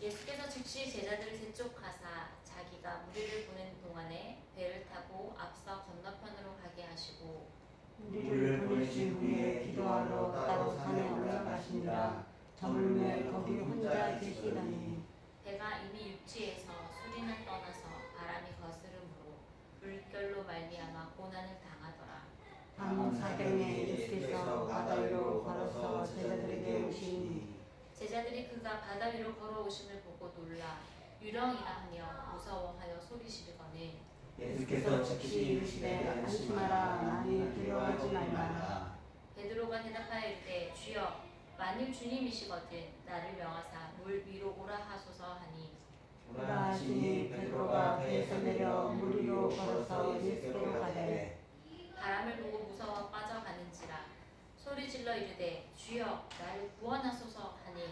예수께서 즉시 제자들을 재촉하사 자기가 무리를 보낸 동안에 배를 타고 앞서 건너편으로 가게 하시고 무리를 보내신 후에 기도하러 따로 산에 올라가시니라. 저물매 거기 혼자 계시다니. 배가 이미 육지에서 수리는 떠나서 바람이 거스름으로 물결로 말미암아 고난을 당하더라. 밤 사경에 예수께서 바다 위로 걸어서 제자들에게 오시니 제자들이 그가 바다 위로 걸어오심을 보고 놀라 유령이라 하며 무서워하여 소리 지르거늘 예수께서 즉시 이르시되 안심하라. 나니 두려워하지 말라. 베드로가 대답하여 이르되 주여 만일 주님이시거든 나를 명하사 물 위로 오라 하소서 하니 오라 하시니 베드로가 배에서 내려 물 위로 걸어서 예수께로 가되 바람을 보고 무서워 빠져가는지라 소리질러 이르되 주여 나를 구원하소서 하니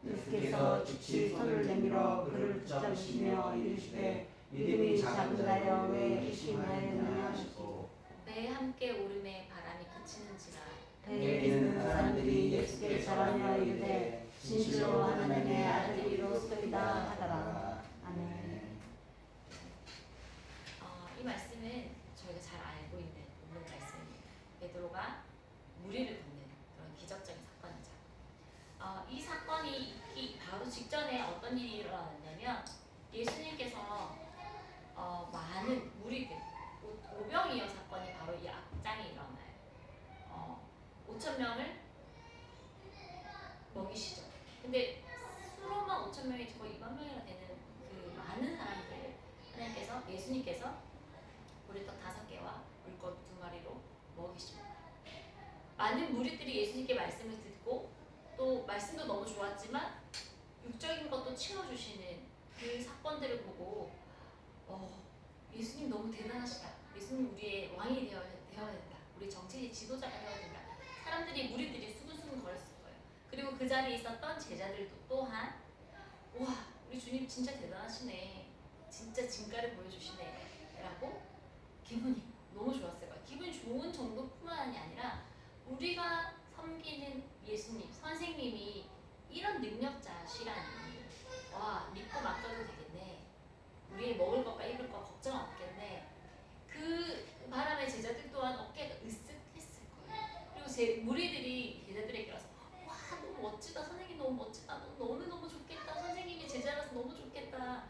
예수께서 즉시 손을 내밀어 그를 붙잡으시며 이르시되 믿음이 작은다여 왜 의심하였느냐 하시고 배에 함께 오름에 바람이 그치는지라 배에 있는 사람들이 예수께 절하며 이르되 진실로 하나님의 아들이로소이다 하더라. 아멘. 이 말씀은 저희가 잘 알고 있는 본문 말씀입니다. 베드로가 무리를 걷는 그런 기적적인 사건이죠. 이 사건이 있기 바로 직전에 어떤 일이 일어났냐면 예수님께서 많은 무리들 오병이어 사건이 바로 이 앞장에 일어나요. 5천 명을 먹이시죠. 근데 수로만 5천 명이지 거의 2만 명이나 되는 그 많은 사람들 하나님께서 예수님께서 보리떡 5개와 물고기 2마리로 먹이십니다. 많은 무리들이 예수님께 말씀을 듣고 또 말씀도 너무 좋았지만 육적인 것도 채워주시는 그 사건들을 보고 예수님 너무 대단하시다. 예수님 우리의 왕이 되어야 된다. 우리 정치의 지도자가 되어야 된다. 사람들이 무리들이 수근수근 거렸을 거예요. 그리고 그 자리에 있었던 제자들도 또한 와 우리 주님 진짜 대단하시네. 진짜 진가를 보여주시네. 라고 기분이 너무 좋았을 거예요. 기분이 좋은 정도뿐만이 아니라 우리가 섬기는 예수님, 선생님이 이런 능력자시라니 와 믿고 맡겨도 되겠네. 우리의 먹을 것과 입을 것 걱정 없겠네. 그 바람에 제자들 또한 어깨가 으쓱했을 거예요. 그리고 무리들이 제자들에게 와서 와 너무 멋지다. 선생님 너무 멋지다. 너무 좋겠다. 선생님이 제자라서 너무 좋겠다.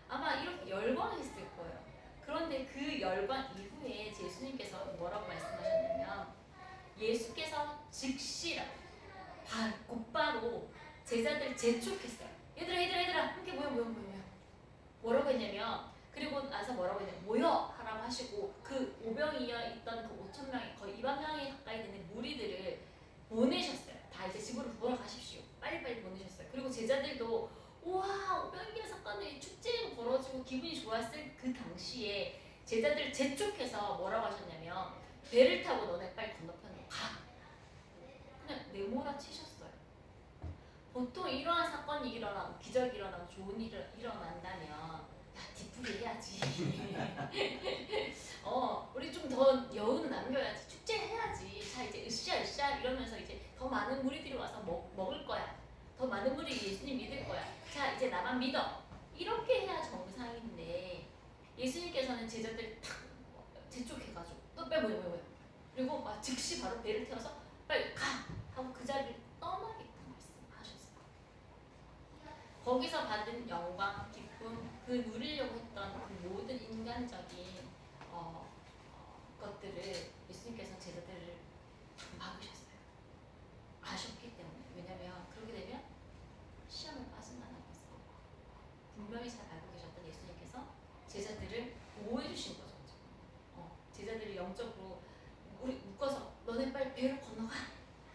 아마 이렇게 열광했을 거예요. 그런데 그 열광 이후에 예수님께서 뭐라고 말씀하셨냐면 예수께서 즉시 곧바로 제자들 재촉했어요. 얘들아 함께 모여. 뭐라고 했냐면 그리고 나서 뭐라고 했냐면 모여 하라고 하시고 그 오병이어 있던 그 5천 명이 거의 2만 명이 가까이 되는 무리들을 보내셨어요. 다 이제 집으로 돌아가십시오. 빨리빨리 보내셨어요. 그리고 제자들도 우와 오병이어 사건이 축제가 벌어지고 기분이 좋았을 그 당시에 제자들 재촉해서 뭐라고 하셨냐면 배를 타고 너네 빨리 건너편으로 가. 그냥 내몰아 치셨어요. 보통 이러한 사건이 일어나고 기적이 일어나고 좋은 일이 일어난다면 야 뒤풀이 해야지. 우리 좀 더 여운 남겨야지. 축제 해야지. 자 이제 으쌰 이러면서 이제 더 많은 무리들이 와서 먹을 거야. 더 많은 무리들이 예수님 믿을 거야. 자 이제 나만 믿어. 이렇게 해야 정상인데 예수님께서는 제자들 탁 재촉해가지고 너 빨리 뭐야 그리고 즉시 바로 배를 태워서 빨리 가 하고 그 자리를 떠나겠다 말씀하셨어요. 거기서 받은 영광, 기쁨, 그 누리려고 했던 그 모든 인간적인 것들을 예수님께서 제자들을 막으셨어요. 아셨기 때문에. 왜냐면 그렇게 되면 시험에 빠진다는 것을 분명히 잘 알고 계셨던 예수님께서 제자들을 보호해 주신 거죠. 제자들이 영적으로 우리 묶어서 너네 빨리 배를 건너가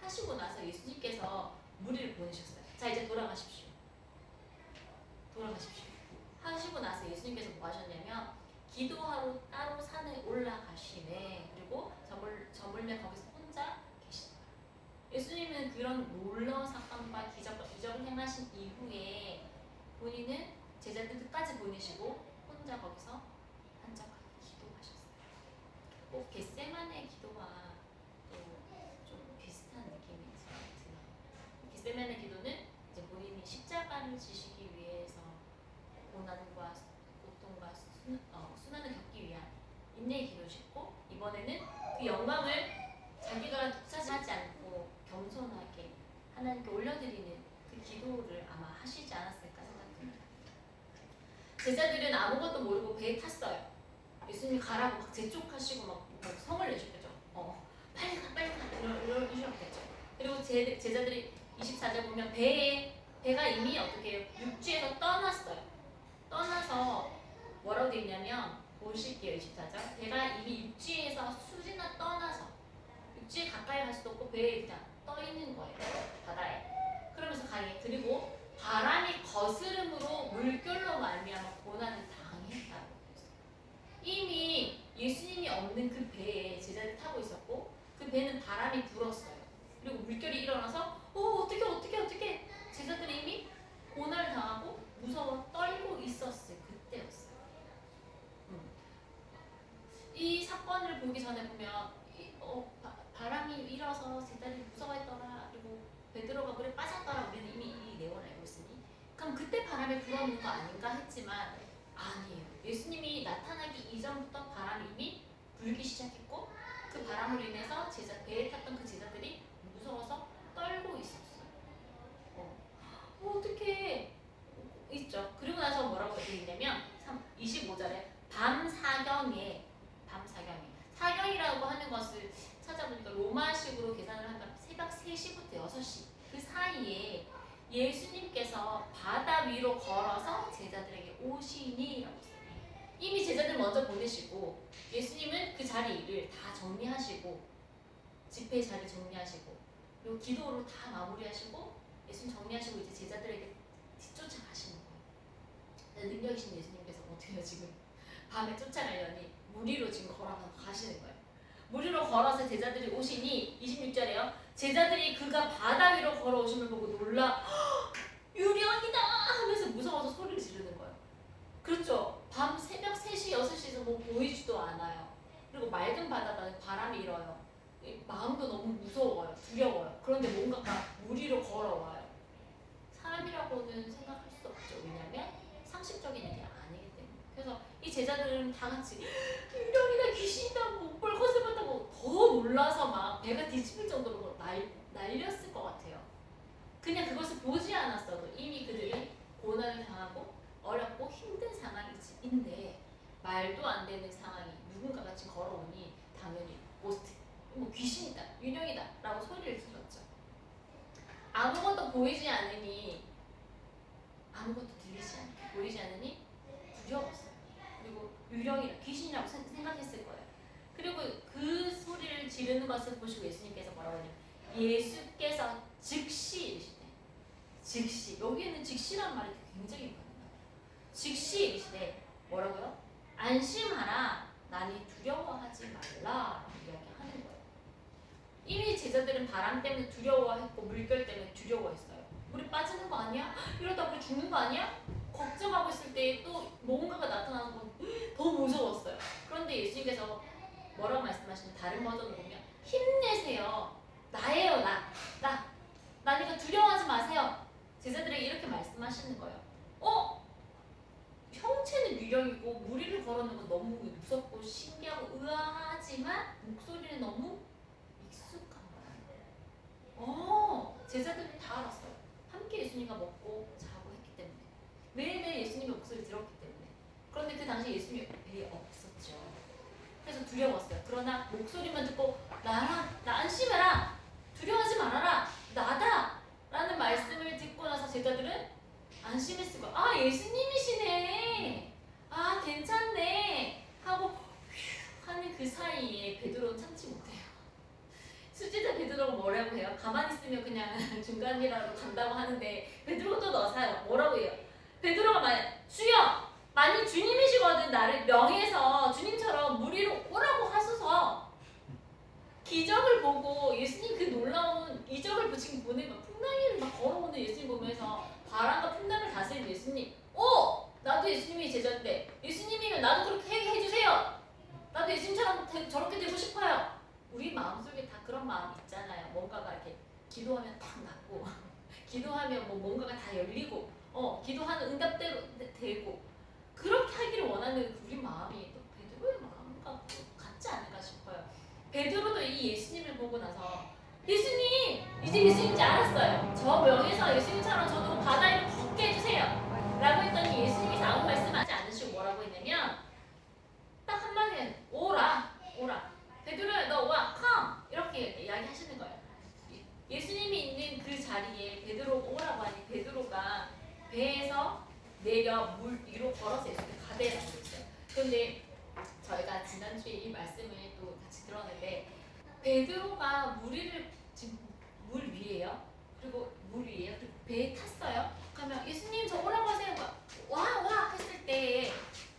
하시고 나서 예수님께서 무리를 보내셨어요. 자 이제 돌아가십시오 하시고 나서 예수님께서 뭐 하셨냐면 기도하러 따로 산에 올라가시네. 그리고 저물매 거기서 혼자 계시더라. 예수님은 그런 놀라운 사건과 기적을 행하신 이후에 본인은 제자들 끝까지 보내시고 혼자 거기서 한적하게 기도하셨어요. 꼭 겟세마네 기도와 또 좀 비슷한 느낌이 들어요. 겟세마네 기도는 이제 본인이 십자가를 지시기 위해서 고난과 고통과 순환을 겪기 위한 인내의 기도를 싣고 이번에는 그 영광을 자기가 독차지하지 않고 겸손하게 하나님께 올려드리는 그 기도를 아마 하시지 않았을까 생각합니다. 제자들은 아무것도 모르고 배에 탔어요. 예수님이 가라고 막 재촉하시고 막 성을 내셨죠. 빨리 가 빨리 가 이러셨겠죠. 그리고 제자들이 24절 보면 배가 이미 어떻게 해요? 육지에서 떠났어요. 떠나서 뭐라고 되어 있냐면 보실게요. 24절 배가 이미 육지에서 수지나 떠나서 육지에 가까이 갈 수도 없고 배에 그냥 떠 있는 거예요. 바다에. 그러면서 가니 그리고 바람이 거스름으로 물결로 말미암아 고난을 당했다고 했어요. 이미 예수님이 없는 그 배에 제자들이 타고 있었고 그 배는 바람이 불었어요. 그리고 물결이 일어나서 어떻게 제자들이 이미 고난을 당하고 무서워 떨고 있었을 그때였어요. 이 사건을 보기 전에 보면 바람이 일어서 제자들이 무서워했더라. 그리고 베드로가 물에 빠졌더라. 우리는 이미 이 내용을 알고 있으니 그럼 그때 바람이 불어오는 거 아닌가 했지만 아니에요. 예수님이 나타나기 이전부터 바람이 이미 불기 시작했고 그 바람으로 인해서 배에 탔던 그 제자들이 무서워서 떨고 있었어요. 어떻게 있죠. 그리고 나서 뭐라고 되어 있냐면 25절에 밤 사경에 사경이라고 하는 것을 찾아보니까 로마식으로 계산을 하면 새벽 3시부터 6시 그 사이에 예수님께서 바다 위로 걸어서 제자들에게 오시니라고 했어요. 이미 제자들 먼저 보내시고 예수님은 그 자리를 다 정리하시고 집회의 자리를 정리하시고 그리고 기도로 다 마무리하시고 예수님 정리하시고 이제 제자들에게 뒤쫓아가시는 거예요. 능력이신 예수님께서 어떻게 해요 지금 밤에 쫓아가려니 물 위로 지금 걸어서 가시는 거예요. 물 위로 걸어서 제자들이 오시니 26절에요. 제자들이 그가 바다 위로 걸어오심을 보고 놀라 유령이다 하면서 무서워서 소리를 지르는 거예요. 그렇죠. 밤 새벽 3시, 6시에서 뭐 보이지도 않아요. 그리고 맑은 바다다 바람이 일어요. 마음도 너무 무서워요. 두려워요. 그런데 뭔가가 물 위로 걸어와요. 사람이라고는 생각할 수 없죠. 왜냐하면 상식적인 일이 아니기 때문에. 그래서 이 제자들은 다 같이 유령이다 귀신이다 못 볼 것을 봤다고 더 놀라서 막 배가 뒤집힐 정도로 날렸을 것 같아요. 그냥 그것을 보지 않았어도 이미 그들이 고난을 당하고 어렵고 힘든 상황인데 말도 안 되는 상황이 누군가가 같이 걸어오니 당연히 고스트, 뭐 귀신이다, 유령이다 라고 소리를 질렀죠. 아무것도 보이지 않으니 아무것도 보이지 않으니 두려웠어요. 그리고 유령이라 귀신이라고 생각했을 거예요. 그리고 그 소리를 지르는 것을 보시고 예수님께서 뭐라고 하냐면 예수께서 즉시 이르시되 즉시 여기에는 즉시란 말이 굉장히 많아요. 즉시 이르시되 뭐라고요? 안심하라 나니 두려워하지 말라 이야기하는 거예요. 이미 제자들은 바람 때문에 두려워했고 물결 때문에 두려워했어요. 우리 빠지는 거 아니야? 이러다 우리 죽는 거 아니야? 걱정하고 있을 때 또 뭔가가 나타나는 건 더 무서웠어요. 그런데 예수님께서 뭐라고 말씀하시는 다른 버전을 보면 힘내세요. 나예요 나니까 두려워하지 마세요. 제자들에게 이렇게 말씀하시는 거예요. 형체는 유령이고 물 위를 걸어오는 건 너무 무섭고 신기하고 의아하지만 목소리는 너무 익숙한 거예요. 제자들이 다 알았어요. 함께 예수님과 먹고 자고 했기 때문에 매일매일 예수님의 목소리 들었기 때문에. 그런데 그 당시 예수님이 배에 없었죠. 그래서 두려웠어요. 그러나 목소리만 듣고 나 안심해라 두려워하지 말아라 나다 라는 말씀을 듣고 나서 제자들은 안심했을 거예요. 예수님이시네 괜찮네 하고 휴 하는 그 사이에 베드로는 참지 못해요. 수지자 베드로가 뭐라고 해요? 가만히 있으면 그냥 중간이라도 간다고 하는데 베드로가 또 넣어서요. 뭐라고 해요? 베드로가 말해 주여 만일 주님이시거든 나를 명예해서 주님처럼 물 위로 오라고 하소서. 기적을 보고 예수님 그 놀라운 이적을 지금 보내면 풍랑이를 막 걸어오는 예수님 보면서 바람과 풍랑을 다스리는 예수님 나도 예수님이 제자인데 예수님이면 나도 그렇게 해주세요. 나도 예수님처럼 저렇게 되고 싶어요. 우리 마음속에 다 그런 마음 있잖아요. 뭔가가 이렇게 기도하면 탁 낫고 기도하면 뭐 뭔가가 다 열리고 기도하는 응답대로 되고 그렇게 하기를 원하는 우리 마음이 또 베드로의 마음과 같지 않을까 싶어요. 베드로도 이 예수님을 보고 나서 예수님, 이제 예수님인지 알았어요. 저 명에서 예수님처럼 저도 바다 위를 걷게 해주세요 라고 했더니 예수님께서 아무 말씀하지 않으시고 뭐라고 했냐면 딱 한마디 오라 베드로야 너 와 come 이렇게 이야기하시는 거예요. 예수님이 있는 그 자리에 베드로가 오라고 하니 베드로가 배에서 내려 물 위로 걸어서 예수님 가대라고 했어요. 그런데 저희가 지난주에 이 말씀을 또 같이 들었는데 베드로가 물 위를 지금 물 위에요. 그리고 물 위에요. 그리고 배에 탔어요. 그러면 예수님 저 오라고 하세요. 와 했을 때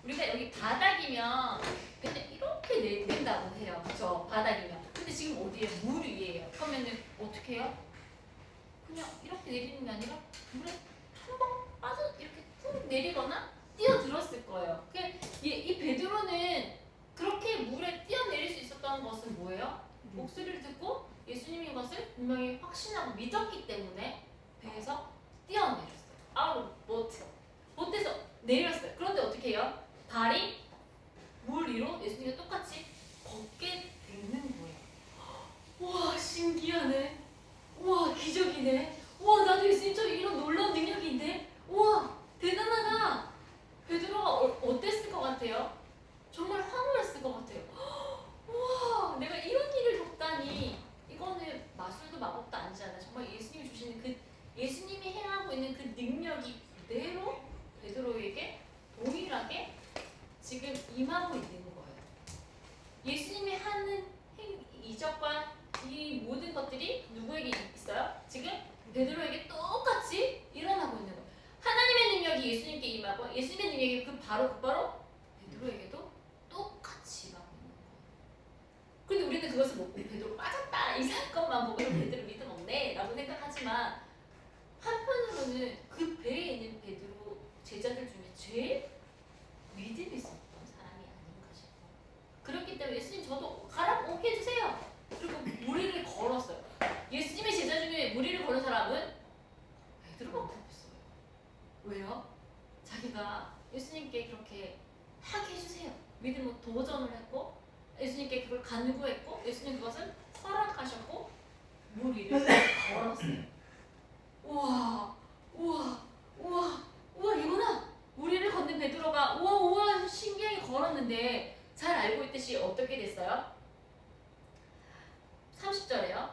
우리가 여기 바닥이면 근데 이렇게 낸다고 해요. 그죠? 바닥이면. 근데 지금 어디에 물 위에요. 그러면은 어떻게 해요? 그냥 이렇게 내리는 게 아니라 물에 한번 빠져 이렇게 툭 내리거나 뛰어들었을 거예요. 이 베드로는 그렇게 물에 뛰어내릴 수 있었던 것은 뭐예요? 목소리를 듣고 예수님인 것을 분명히 확신하고 믿었기 때문에 배에서 뛰어내렸어요. 보트에서 내렸어요. 그런데 어떻게 해요? 발이 물 위로 예수님과 똑같이 걷게 되는 거예요. 와 신기하네. 와 기적이네. 와 나도 예수님처럼 이런 놀라운 능력인데. 와 대단하다. 베드로가 어땠을 것 같아요? 정말 황홀했을 것 같아요. 와 내가 이런 일을 겪다니. 이거는 마술도 마법도 아니잖아요. 정말 예수님이 주시는 그 예수님이 행하고 있는 그 능력이 그대로 베드로에게 동일하게 지금 임하고 있는 거예요. 예수님이 하는 이적과 이 모든 것들이 누구에게 있어요? 지금 베드로에게 똑같이 일어나고 있는 거예요. 하나님의 능력이 예수님께 임하고 예수님의 능력이 곧바로 베드로에게도 똑같이 임하고 있는 거예요. 근데 우리는 그것을 보고 베드로 빠졌다 이 사건만 보고 베드로 믿음 없네 라고 생각하지만 한편으로는 그 배에 있는 베드로 제자들 중에 제일 믿음이 있었던 사람이 아닌가 싶어요. 그렇기 때문에 예수님 저도 가라 오게 해주세요. 그리고 무리를 걸었어요. 예수님의 제자 중에 무리를 걸은 사람은 베드로밖에 없어요. 왜요? 자기가 예수님께 그렇게 하게 해주세요. 믿음으로 도전을 했고 예수님께 그걸 간구했고 예수님 그것을 허락하셨고 무리를 걸었어요. 우와 이거나 우리를 걷는 베드로가 우와 신기하게 걸었는데 잘 알고 있듯이 어떻게 됐어요? 30절에요.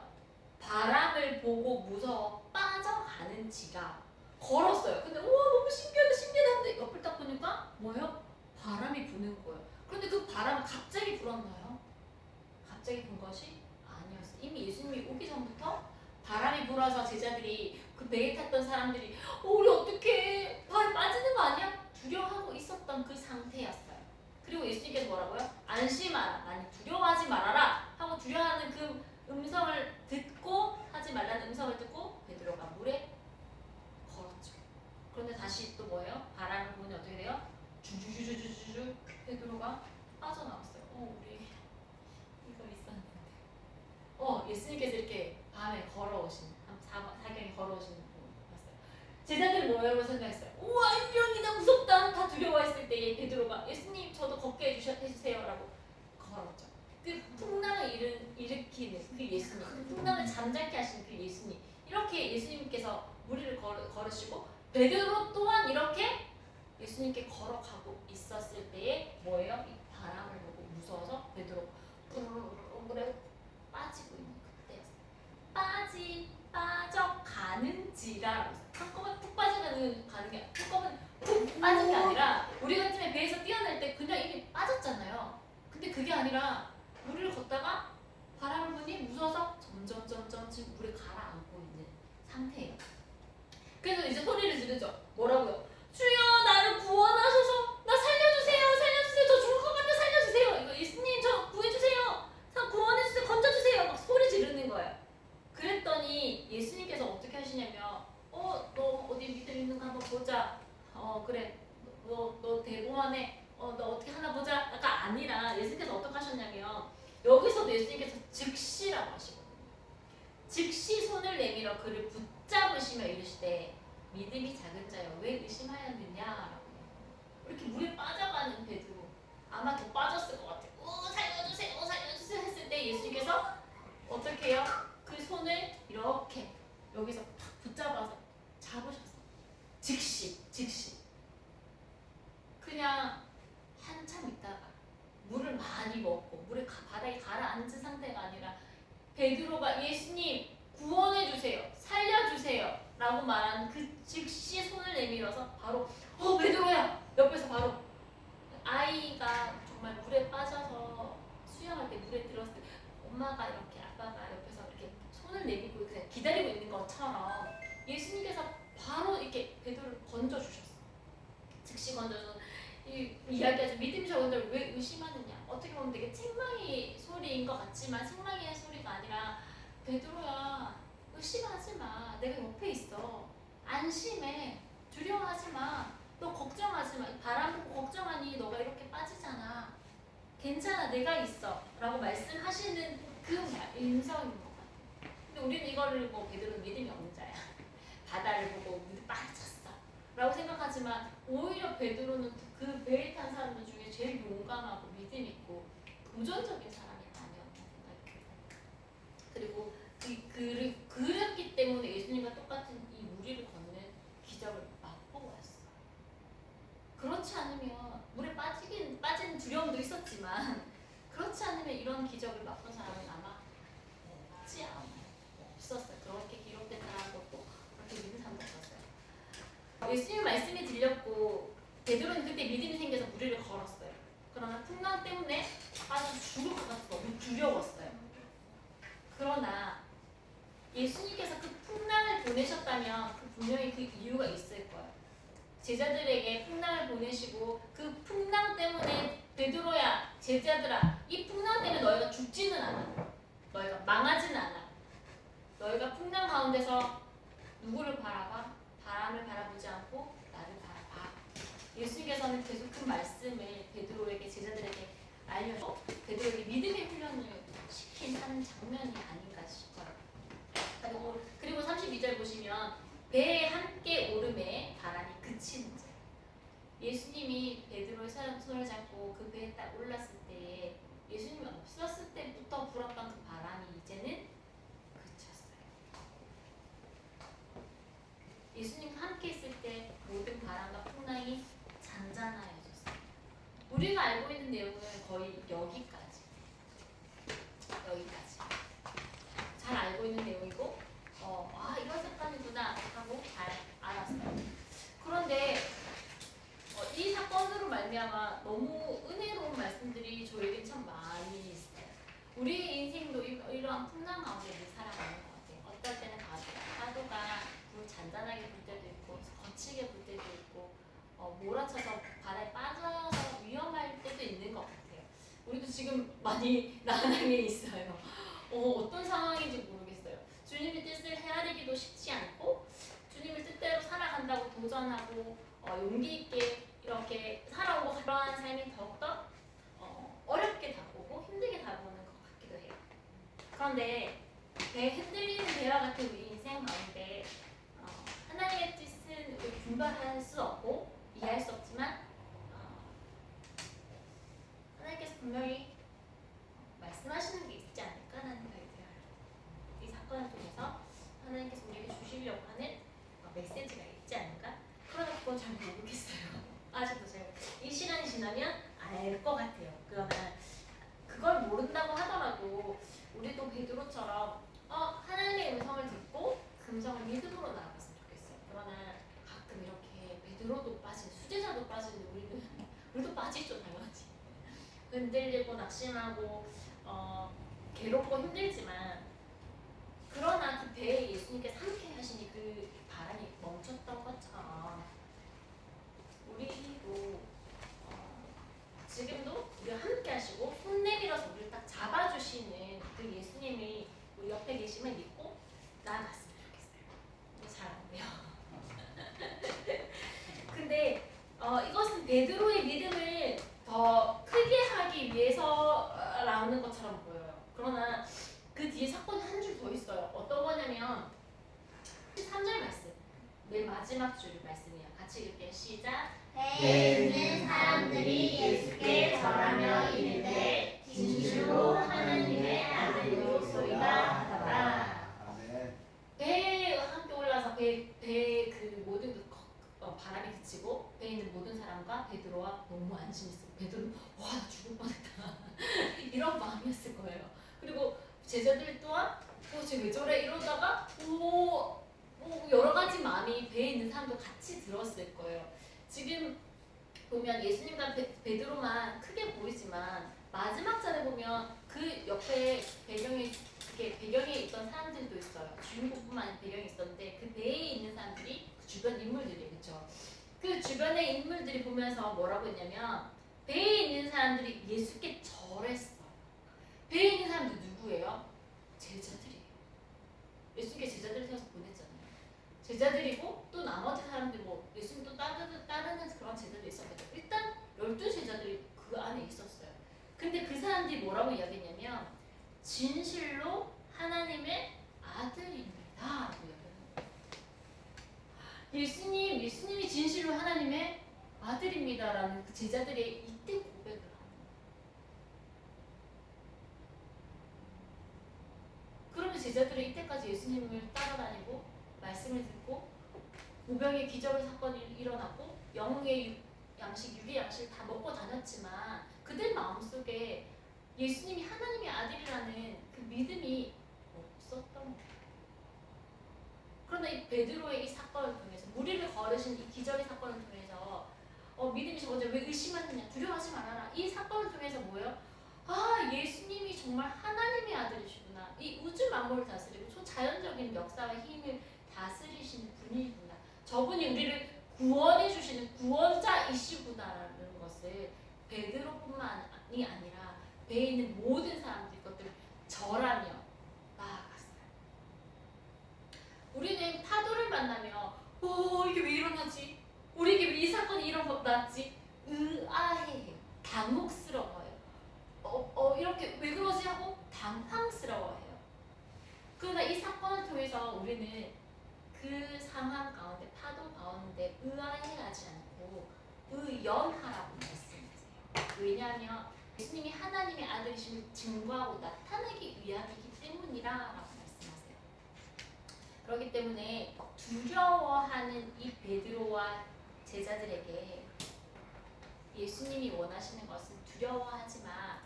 바람을 보고 무서워 빠져가는 지가 걸었어요. 근데 우와 너무 신기하다 하는데 옆을 딱 보니까 뭐예요? 바람이 부는 거예요. 그런데 그 바람은 갑자기 불었나요? 갑자기 분 것이 아니었어요. 이미 예수님이 오기 전부터 바람이 불어서 제자들이 그 배에 탔던 사람들이 우리 어떡해 발 빠지는 거 아니야? 두려워하고 있었던 그 상태였어요. 그리고 예수님께서 뭐라고요? 안심하라 아니 두려워하지 말아라 하고 두려워하는 그 음성을 듣고 하지 말라는 음성을 듣고 베드로가 물에 걸었죠. 그런데 다시 또 뭐예요? 바람을 부으니 어떻게 돼요? 주주주주주주 베드로가 빠져나왔어요. 우리 이거 있었는데 예수님께서 이렇게 밤에 걸어오신 사경에 걸어오시는 분 봤어요. 제자들은 뭐라고 생각했어요? 우와 인병이다 무섭다 다 두려워했을 때에 베드로가 예수님 저도 걷게 해주세요 라고 걸었죠. 그 풍랑을 일으키는 그 예수님, 그 풍랑을 잠잠케 하시는 그 예수님 이렇게 예수님께서 무리를 걸으시고 베드로 또한 이렇게 예수님께 걸어가고 있었을 때에 뭐예요? 이 바람을 보고 무서워서 베드로 물에 빠지고 있는 그때였어요. 빠져가는지라 한꺼번에 푹 가는 게 한꺼번에 푹 빠진 게 아니라 우리 같으면 배에서 뛰어날 때 그냥 이미 빠졌잖아요. 근데 그게 아니라 물을 걷다가 바람을 보니 무서워서 점점 지금 물에 가라앉고 있는 상태예요. 그래서 이제 소리를 지르죠. 뭐라고요? 주여 나를 구원하소서. 나 살려주세요. 저 죽을 것 같아. 살려주세요. 이거 예수님 저 구해주세요. 구원해주세요. 건져주세요. 막 소리 지르는 거예요. 그랬더니 예수님께서 어떻게 하시냐면 너 어디 믿음 있는 거 한번 보자. 그래 너 대공원에 너 어떻게 하나 보자. 약간 아니라 예수님께서 어떻게 하셨냐면 여기서도 예수님께서 즉시라고 하시거든요. 즉시 손을 내밀어 그를 붙잡으시며 이르시되 믿음이 작은 자여 왜 의심하였느냐라고. 이렇게 물에 빠져가는 베드로 아마 더 빠졌을 것 같아요. 살려주세요 살려주세요 했을 때 예수님께서 어떻게 해요? 그 손을 이렇게 여기서 탁 붙잡아서 잡으셨어요. 즉시 그냥 한참 있다가 물을 많이 먹고 물에 바닥에 가라앉은 상태가 아니라 베드로가 예수님 구원해 주세요 살려주세요 라고 말한 그 즉시 손을 내밀어서 바로 베드로야 옆에서 바로 아이가 정말 물에 빠져서 수영할 때 물에 들었을 때 엄마가 이렇게 아빠가 옆에서 이렇게 손을 내밀고 그냥 기다리고 있는 것처럼 예수님께서 바로 이렇게 베드로를 건져주셨어. 즉시 건져서 이 이야기하죠. 믿음이 적은 자를 왜 의심하느냐. 어떻게 보면 되게 책망의 소리인 것 같지만 책망의 소리가 아니라 베드로야 의심하지 마. 내가 옆에 있어. 안심해. 두려워하지 마. 너 걱정하지 마. 바람 보고 걱정하니 너가 이렇게 빠지잖아. 괜찮아. 내가 있어. 라고 말씀하시는 그 음성인 것 같아. 근데 우리는 이거를 베드로는 믿음이 없는 자야. 바다를 보고 물에 빠졌어. 라고 생각하지만 오히려 베드로는 그 배에 탄 사람들 중에 제일 용감하고 믿음 있고 도전적인 사람이 아니었나 생각해요. 그리고 그랬기 때문에 예수님과 똑같은 이 무리를 걷는 기적을 맛보고 왔어요. 그렇지 않으면 물에 빠진 두려움도 있었지만 그렇지 않으면 이런 기적을 맛본 사람은 아마 없지 않아요. 없었어요. 그렇게 기록된 사람도 없고 그렇게 믿는 사람도 없었어요. 예수님 말씀이 들렸고 베드로는 그때 믿음이 생겨서 무리를 걸었어요. 그러나 풍랑 때문에 빠져서 죽을 것 같아서 너무 두려웠어요. 그러나 예수님께서 그 풍랑을 보내셨다면 분명히 그 이유가 있을 거예요. 제자들에게 풍랑을 보내시고 그 풍랑 때문에 베드로야 제자들아 이 풍랑 때문에 너희가 죽지는 않아. 너희가 망하지는 않아. 너희가 풍랑 가운데서 누구를 바라봐? 바람을 바라보지 않고 나를 바라봐. 예수님께서는 계속 그 말씀을 베드로에게 제자들에게 알려서 베드로에게 믿음의 훈련을 시킨 한 장면이 아닌가 싶어요. 그리고 32절 보시면 배에 함께 오름에 바람이 그치는 자. 예수님이 베드로의 손을 잡고 그 배에 딱 올랐을 때 예수님이 없었을 때부터 불었던 그 바람이 이제는 그쳤어요. 예수님과 함께 있을 때 모든 바람과 풍랑이 잔잔하여졌어요. 우리가 알고 있는 내용은 거의 여기까지 잘 알고 있는 내용이고 이런 사건이구나 하고 잘 알았어요. 그런데 이 사건으로 말미암아 너무 은혜로운 말씀들이 저에게 참 많이 있어요. 우리의 인생도 이러한 풍랑 가운데 살아가는 것 같아요. 어떨 때는 파도가 잔잔하게 불 때도 있고 거칠게 불 때도 있고 몰아쳐서 바다에 빠져서 위험할 때도 있는 것 같아요. 우리도 지금 많이 난항에 있어요. 어떤 상황인지 모르겠어요. 주님의 뜻을 헤아리기도 쉽지 않고 주님의 뜻대로 살아간다고 도전하고 용기 있게 이렇게 살아오고 그러한 삶이 더욱더 어렵게 다가오고 힘들게 다가오는 것 같기도 해요. 그런데 흔들리는 배와 같은 우리 인생 가운데 하나님의 뜻은 우리 분별할 수 없고 이해할 수 없지만 하나님께서 분명히 말씀하시는 게 있지 않을까라는 생각이 들어요. 이 사건을 통해서 하나님께서 우리에게 주시려고 하는 메시지가 있지 않을까? 그러나 그건 잘 모르겠어요. 아직도 제가 이 시간이 지나면 알 것 같아요. 그러나 그걸 모른다고 하더라도 우리도 베드로처럼 하나님의 음성을 듣고 그 음성을 믿음으로 나아갔으면 좋겠어요. 그러나 가끔 이렇게 베드로도 빠진 수제자도 빠지는데 우리도 빠지죠 당연하지. 흔들리고 낙심하고 괴롭고 힘들지만 그러나 그 배에 예수님께서 함께 하시니 그 바람이 멈췄던 것처럼 우리도 지금도 우리와 함께 하시고 손 내밀어서 우리를 딱 잡아주시는 그 예수님이 우리 옆에 계심을 믿고 나아갔으면 좋겠어요. 잘 안 돼요. 근데 이것은 베드로의 믿음을 더 크게 하기 위해서라는 것처럼 보여요. 그러나 그 뒤에 사건이 한 줄 더 있어요. 어떤 거냐면 3절 말씀. 맨 마지막 줄 말씀이에요. 같이 읽을게요. 시작. 배에 있는 사람들이 예수께 절하며 이르되 진실로 하나님의 아들이소이다 하더라. 아멘. 배에 함께 올라서 배의 그 모든 바람이 그치고 배에 있는 모든 사람과 베드로와 너무 안심했어요. 베드로 와 나 죽을 뻔했다 이런 마음이었을 거예요. 그리고 제자들 또한 쟤왜 저래 이러다가 여러 가지 마음이 배에 있는 사람도 같이 들었을 거예요. 지금 보면 예수님과 베드로만 크게 보이지만 마지막 절에 보면 그 옆에 배경에 있던 사람들도 있어요. 주인공뿐만 아니라 배경이 있었는데 그 배에 있는 사람들이 그 주변 인물들이 그렇죠. 그 주변의 인물들이 보면서 뭐라고 했냐면 배에 있는 사람들이 예수께 절했어요. 배에 있는 사람들 누구예요? 제자들이에요. 예수님께 제자들을 태워서 보냈잖아요. 제자들이고 또 나머지 사람들 뭐 예수님 또 따르는 그런 제자들이 있었거든요. 일단 12제자들이 그 안에 있었어요. 근데 그 사람들이 뭐라고 이야기했냐면 진실로 하나님의 아들입니다 라고 이야기하는 거예요. 예수님이 진실로 하나님의 아들입니다 라는 그 제자들이 이때 고백을 하는 거예요. 그러면 제자들은 이때까지 예수님을 따라다니고 말씀을 듣고 우병의 기적의 사건이 일어났고 영의 양식, 육의 양식을 다 먹고 다녔지만 그들 마음속에 예수님이 하나님의 아들이라는 그 믿음이 없었던 거예요. 그러나 이 베드로의 이 사건을 통해서 무리를 거르신 이 기적의 사건을 통해서 믿음이 적어져 왜 의심하느냐 두려워하지 말아라 이 사건을 통해서 뭐예요? 아 예수님이 정말 하나님의 아들이시구나. 이 우주 만물을 다스리고 초자연적인 역사와 힘을 다스리시는 분이구나. 저분이 우리를 구원해 주시는 구원자이시구나라는 것을 베드로뿐만이 아니라 배에 있는 모든 사람들이 그것들을 절하며 나아갔어요. 우리는 파도를 만나며 이게 왜 일어나지? 우리에게 왜 이 사건이 일어났지? 의아해요. 당혹스러워요. 이렇게 왜 그러지 하고 당황스러워해요. 그러나 이 사건을 통해서 우리는 그 상황 가운데 파도 가운데 의아해하지 않고 의연하라고 말씀하세요. 왜냐하면 예수님이 하나님의 아들이심을 증거하고 나타내기 위함이기 때문이라고 말씀하세요. 그렇기 때문에 두려워하는 이 베드로와 제자들에게 예수님이 원하시는 것은 두려워하지 마.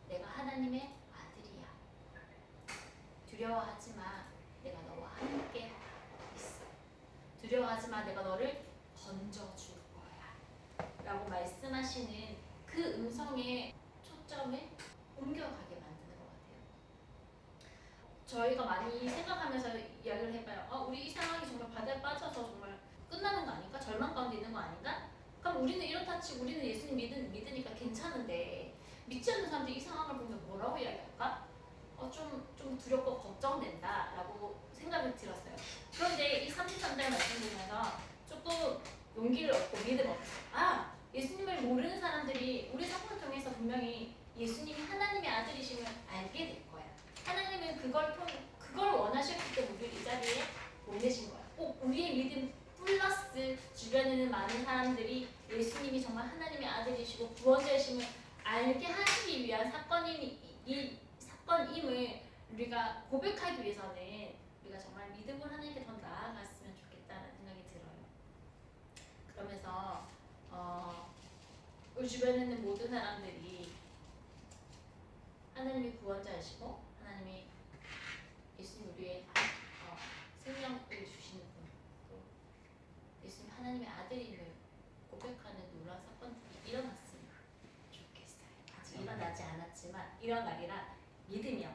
내가 하나님의 아들이야. 두려워하지 마. 내가 너와 함께 있어. 두려워하지 마. 내가 너를 건져줄 거야. 라고 말씀하시는 그 음성의 초점을 옮겨가게 만드는 것 같아요. 저희가 많이 생각하면서 이야기를 해봐요. 우리 이 상황이 정말 바다에 빠져서 정말 끝나는 거 아닌가? 절망 가운데 있는 거 아닌가? 그럼 우리는 이렇다 치고 우리는 예수님 믿으니까 괜찮은데 믿지 않는 사람들이 이 상황을 보면 뭐라고 이야기할까? 좀 두렵고 걱정된다 라고 생각이 들었어요. 그런데 이 33절 말씀 보면서 조금 용기를 얻고 믿음 얻고 예수님을 모르는 사람들이 우리 사건을 통해서 분명히 예수님이 하나님의 아들이심을 알게 될 거야. 하나님은 그걸 원하셨기 때문에 우리를 이 자리에 보내신 거야. 꼭 우리의 믿음 플러스 주변에는 많은 사람들이 예수님이 정말 하나님의 아들이시고 구원자이심을 알게 하시기 위한 사건임을 우리가 고백하기 위해서는 우리가 정말 믿음으로 하나님께 더 나아갔으면 좋겠다는 생각이 들어요. 그러면서 우리 주변에 있는 모든 사람들이 하나님이 구원자이시고 하나님이 예수님 우리의 생명을 주시는 분, 또 예수님 하나님의 아들임을 고백하는 놀라운 사건들이 일어났으면 좋겠어요. 아직 일어나지 않았지만 일어나리라 믿으며